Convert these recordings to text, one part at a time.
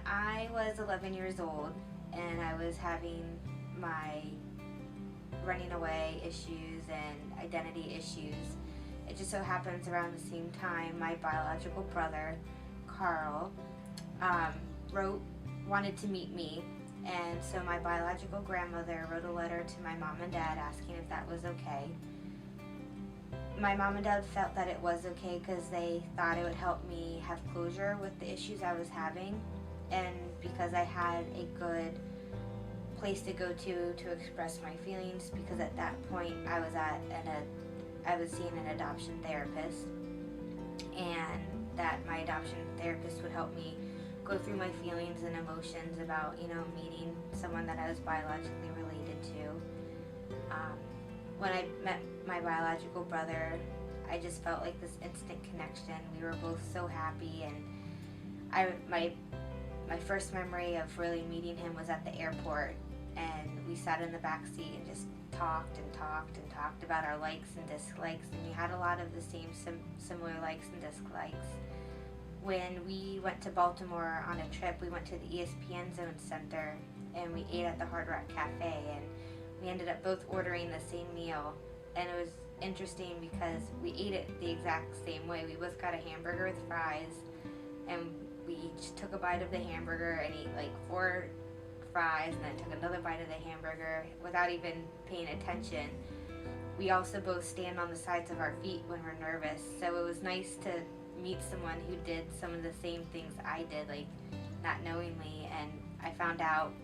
I was 11 years old and I was having my running away issues and identity issues, it just so happens around the same time my biological brother, Carl, wrote, wanted to meet me. And so my biological grandmother wrote a letter to my mom and dad asking if that was okay. My mom and dad felt that it was okay because they thought it would help me have closure with the issues I was having, and because I had a good place to go to express my feelings, because at that point I was seeing an adoption therapist, and that my adoption therapist would help me go through my feelings and emotions about, meeting someone that I was biologically related to. When I met my biological brother, I just felt like this instant connection. We were both so happy, and my first memory of really meeting him was at the airport, and we sat in the back seat and just talked about our likes and dislikes, and we had a lot of the same similar likes and dislikes. When we went to Baltimore on a trip, we went to the ESPN Zone Center and we ate at the Hard Rock Cafe, and we ended up both ordering the same meal. And it was interesting because we ate it the exact same way. We both got a hamburger with fries, and we each took a bite of the hamburger and ate like 4 fries, and then took another bite of the hamburger without even paying attention. We also both stand on the sides of our feet when we're nervous, so it was nice to meet someone who did some of the same things I did, like not knowingly. And I found out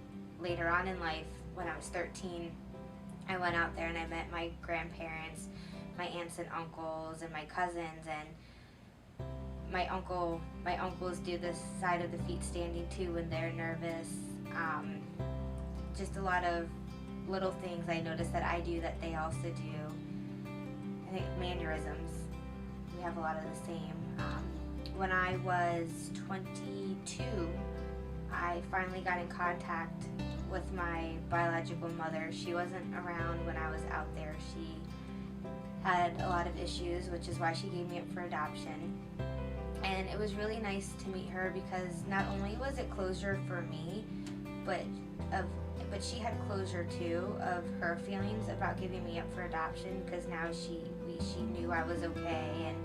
later on in life, when I was 13, I went out there and I met my grandparents, my aunts and uncles, and my cousins, and my uncles do this side of the feet standing too when they're nervous. Just a lot of little things I noticed that I do that they also do. I think mannerisms, we have a lot of the same. When I was 22, I finally got in contact with my biological mother. She wasn't around when I was out there. She had a lot of issues, which is why she gave me up for adoption. And it was really nice to meet her because not only was it closure for me, but she had closure too of her feelings about giving me up for adoption, because now she knew I was okay and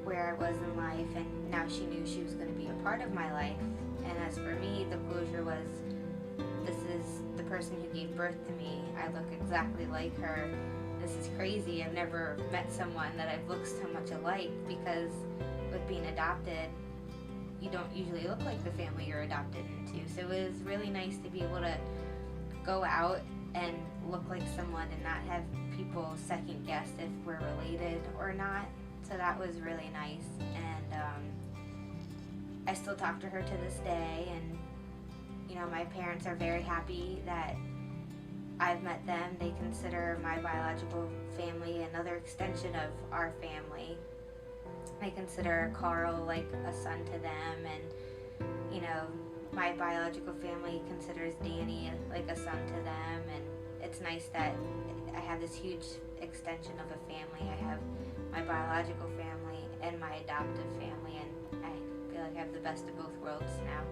where I was in life, and now she knew she was going to be a part of my life. And as for me, the closure was, this is the person who gave birth to me. I look exactly like her. This is crazy. I've never met someone that I've looked so much alike, because with being adopted, you don't usually look like the family you're adopted into. So it was really nice to be able to go out and look like someone and not have people second guess if we're related or not. So that was really nice, and I still talk to her to this day, and my parents are very happy that I've met them. They consider my biological family another extension of our family. They consider Carl like a son to them, and my biological family considers Danny like a son to them, and it's nice that I have this huge extension of a family. I have my biological family and my adoptive family, and I feel like I have the best of both worlds now.